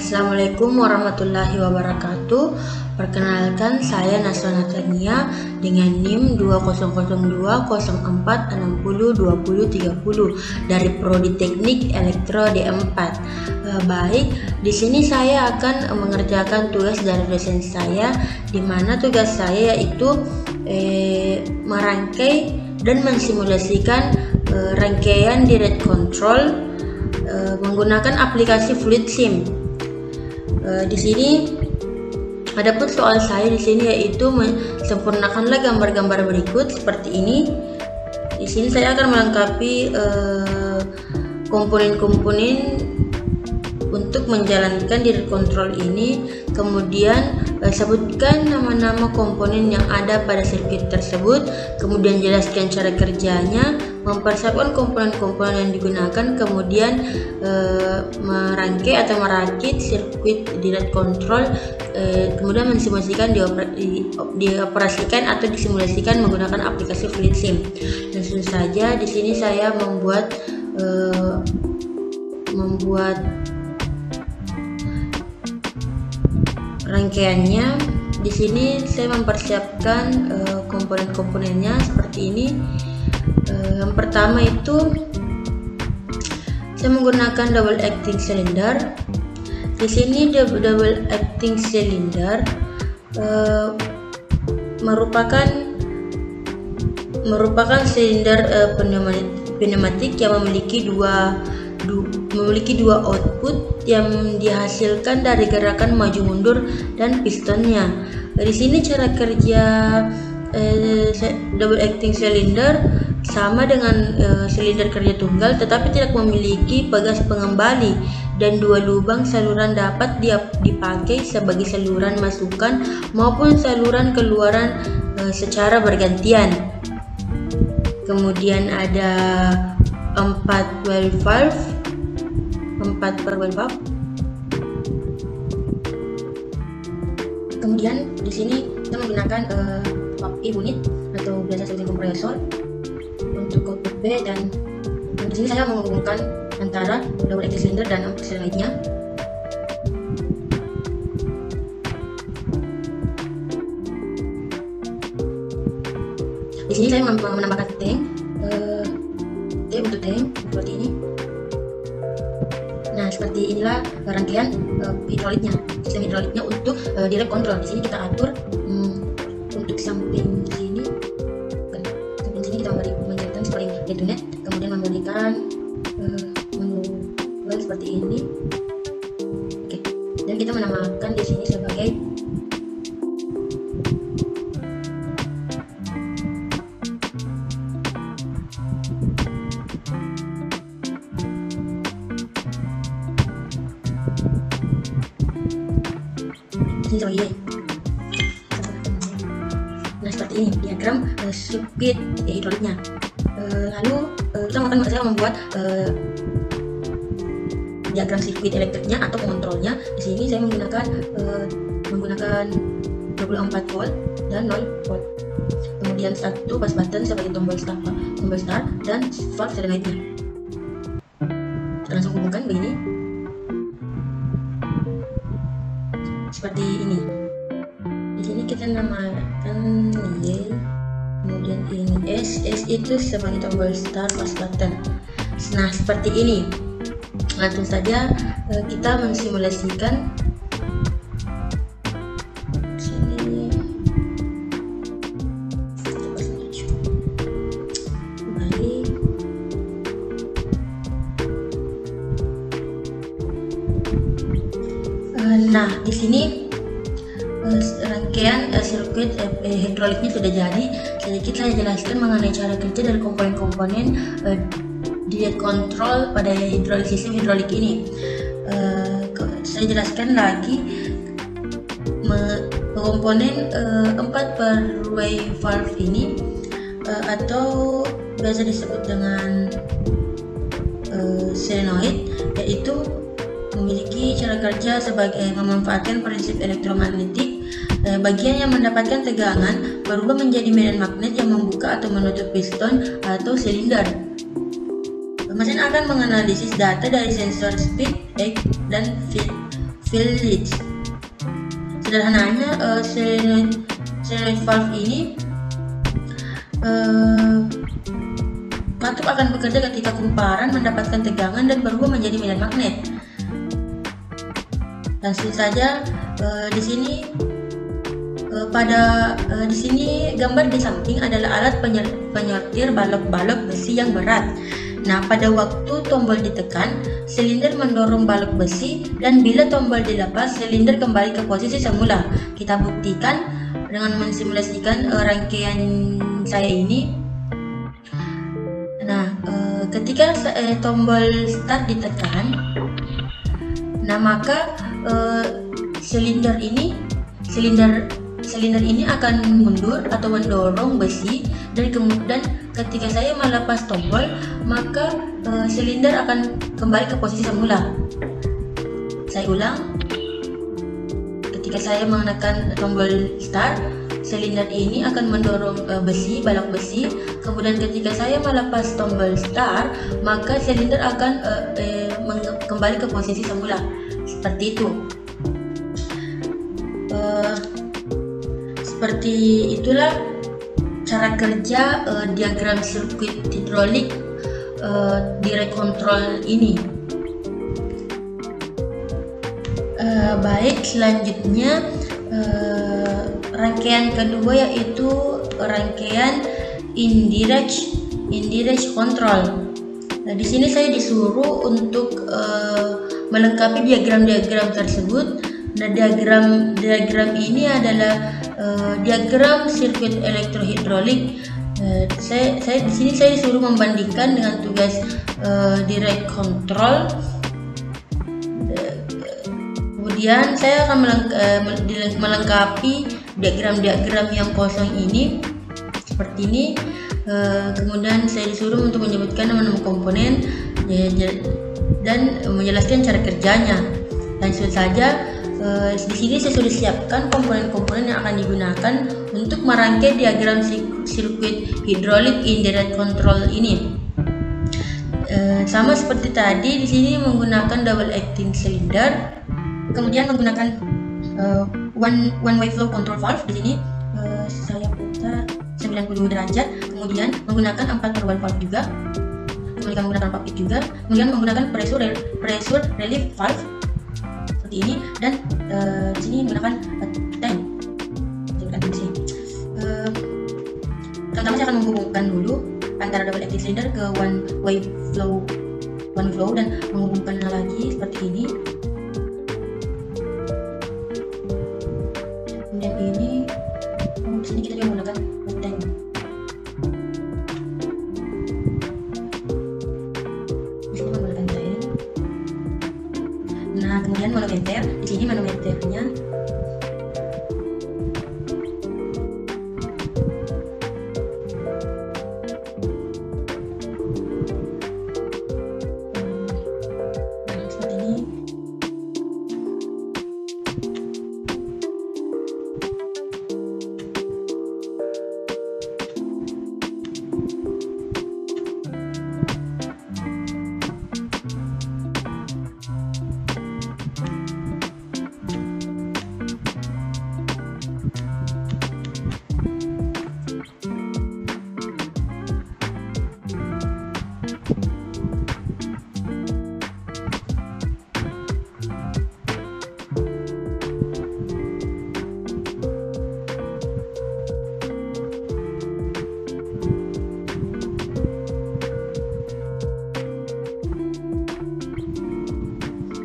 Assalamualaikum warahmatullahi wabarakatuh. Perkenalkan, saya Nasra Natania dengan NIM 200204602030 dari Prodi Teknik Elektro D4. Baik, di sini saya akan mengerjakan tugas dari dosen saya, di mana tugas saya yaitu merangkai dan mensimulasikan rangkaian direct control menggunakan aplikasi FluidSim. Di sini adapun soal saya di sini yaitu sempurnakanlah gambar-gambar berikut seperti ini. Di sini saya akan melengkapi komponen-komponen untuk menjalankan direct control ini. Kemudian sebutkan nama-nama komponen yang ada pada sirkuit tersebut, kemudian jelaskan cara kerjanya, mempersiapkan komponen-komponen yang digunakan, kemudian merangkai atau merakit sirkuit direct control, kemudian mensimulasikan dioperasikan atau disimulasikan menggunakan aplikasi FluidSim. Langsung saja di sini saya membuat rangkaiannya. Di sini saya mempersiapkan komponen-komponennya seperti ini. Yang pertama itu saya menggunakan double acting cylinder. Di sini double acting cylinder merupakan silinder pneumatik yang memiliki dua output yang dihasilkan dari gerakan maju mundur dan pistonnya. Di sini cara kerja double acting cylinder sama dengan silinder kerja tunggal, tetapi tidak memiliki pegas pengembali dan dua lubang saluran dapat dipakai sebagai saluran masukan maupun saluran keluaran secara bergantian. Kemudian ada 4 well valve, 4 per well valve. Kemudian di sini kita menggunakan unit atau biasa disebut kompresor untuk output B, dan di sini saya menghubungkan antara double acting cylinder dan silinder lainnya. Di sini saya menambahkan tank untuk tank seperti ini. Nah, seperti inilah rangkaian sistem hidroliknya untuk direct control. Di sini kita atur untuk samping sini kita menjadikan seperti internet, kemudian memberikan menu seperti ini. Oke, dan kita menamakan di sini sebagai Nah, seperti ini diagram sirkuit hidroliknya. Lalu saya membuat diagram sirkuit elektriknya atau pengontrolnya. Di sini saya menggunakan 24 volt dan 0 volt. Kemudian satu push button sebagai tombol start dan valve solenoidnya. Kita langsung hubungkan begini. Seperti ini. Di sini kita namakan Y, kemudian ini S itu sebagai tombol start push button. Nah, seperti ini. Langsung saja kita mensimulasikan. Sini. Baik. Nah, di sini rangkaian sirkuit hidroliknya sudah jadi. Sedikit saya jelaskan mengenai cara kerja dari komponen-komponen direct control pada sistem hidrolik ini. Saya jelaskan lagi komponen 4 per way valve ini atau biasa disebut dengan solenoid, yaitu memiliki cara kerja sebagai memanfaatkan prinsip elektromagnetik. Bagian yang mendapatkan tegangan berubah menjadi medan magnet yang membuka atau menutup piston atau silinder. Mesin akan menganalisis data dari sensor speed, X, dan lead. Sederhananya solenoid valve ini katup akan bekerja ketika kumparan mendapatkan tegangan dan berubah menjadi medan magnet. Langsung saja di sini di sini gambar di samping adalah alat penyortir balok-balok besi yang berat. Nah, pada waktu tombol ditekan, silinder mendorong balok besi, dan bila tombol dilepas, silinder kembali ke posisi semula. Kita buktikan dengan mensimulasikan rangkaian saya ini. Nah, ketika tombol start ditekan, nah maka silinder ini akan mundur atau mendorong besi, dan kemudian ketika saya melepas tombol, maka silinder akan kembali ke posisi semula. Saya ulang. Ketika saya menekan tombol start, silinder ini akan mendorong balok besi. Kemudian ketika saya melepas tombol start, maka silinder akan kembali ke posisi semula. Seperti itu. Seperti itulah cara kerja diagram sirkuit hidrolik direct control ini. Baik, selanjutnya rangkaian kedua yaitu rangkaian indirect control. Nah, di sini saya disuruh untuk melengkapi diagram-diagram tersebut. Nah, diagram ini adalah diagram sirkuit elektrohidrolik. Saya di sini saya disuruh membandingkan dengan tugas direct control. Kemudian saya akan melengkapi diagram-diagram yang kosong ini seperti ini. Kemudian saya disuruh untuk menyebutkan nama-nama komponen dan menjelaskan cara kerjanya. Langsung saja. Di sini saya sudah siapkan komponen-komponen yang akan digunakan untuk merangkai diagram sirkuit hidrolik indirect control ini. Sama seperti tadi, di sini menggunakan double acting cylinder, kemudian menggunakan one way flow control valve. Di sini saya putar 90 derajat, kemudian menggunakan 4/1 valve juga, kemudian menggunakan pump juga, kemudian menggunakan pressure relief valve seperti ini, dan di sini menggunakan tank. Pertama saya akan menghubungkan dulu antara double acting cylinder ke one way flow dan menghubungkannya lagi seperti ini. Kemudian ini di sini kita juga menggunakan tank. Di sini menggunakan tank. Nah, kemudian manometer. Di sini manometernya seperti ini.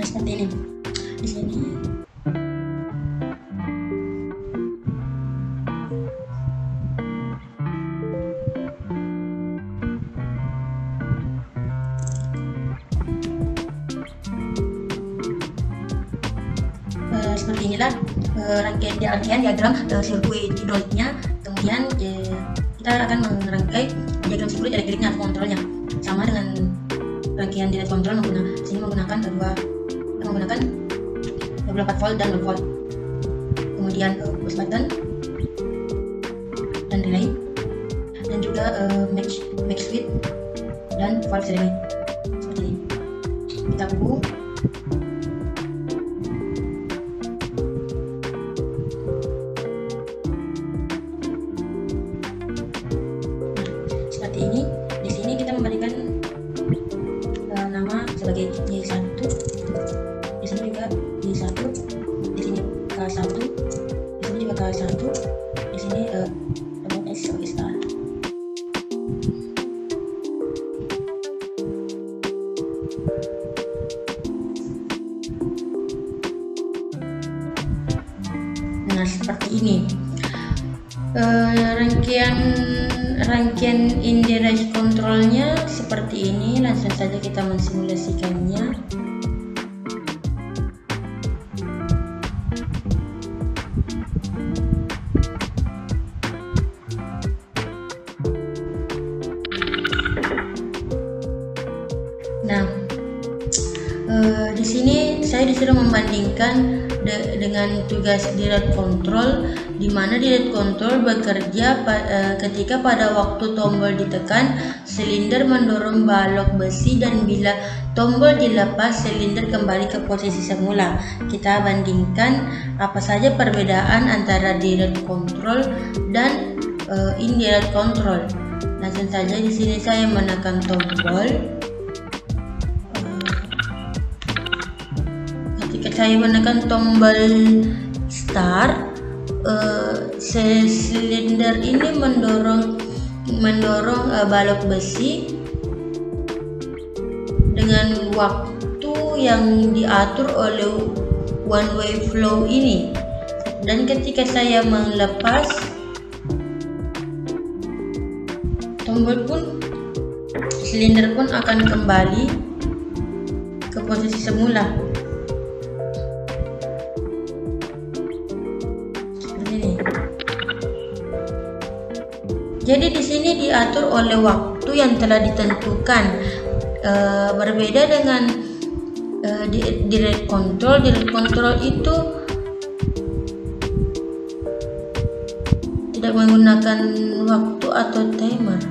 Seperti ini. Di sini seperti inilah rangkaian diagram sirkuit hidroliknya. Kemudian kita akan merangkai diagram sirkuit elektriknya atau kontrolnya, sama dengan rangkaian direct control. Sini menggunakan beberapa volt dan 0 volt, kemudian push button dan relay, dan juga max switch dan valve ceramic seperti ini. Kita hubung. bakal satu di sini teman SOSR. Nah, seperti ini rangkaian indirect controlnya seperti ini. Langsung saja kita mensimulasikannya. Nah, di sini saya disuruh membandingkan dengan tugas direct control, di mana direct control bekerja ketika pada waktu tombol ditekan, silinder mendorong balok besi, dan bila tombol dilepas, silinder kembali ke posisi semula. Kita bandingkan apa saja perbedaan antara direct control dan indirect control. Langsung saja di sini saya menekan tombol. Saya menekan tombol start, silinder ini mendorong balok besi dengan waktu yang diatur oleh one way flow ini, dan ketika saya melepas tombol pun, silinder pun akan kembali ke posisi semula. Jadi di sini diatur oleh waktu yang telah ditentukan, berbeda dengan direct control. Direct control itu tidak menggunakan waktu atau timer.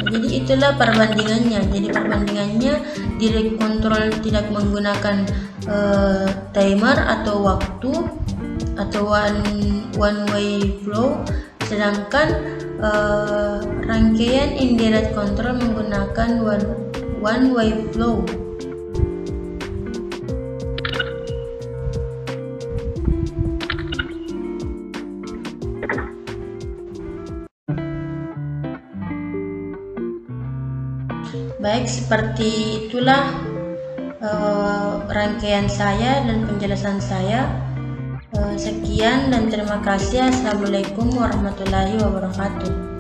Jadi itulah perbandingannya. Jadi perbandingannya, direct control tidak menggunakan timer atau waktu atau one way flow, sedangkan rangkaian indirect control menggunakan one way flow. Baik, seperti itulah rangkaian saya dan penjelasan saya. Sekian dan terima kasih. Assalamualaikum warahmatullahi wabarakatuh.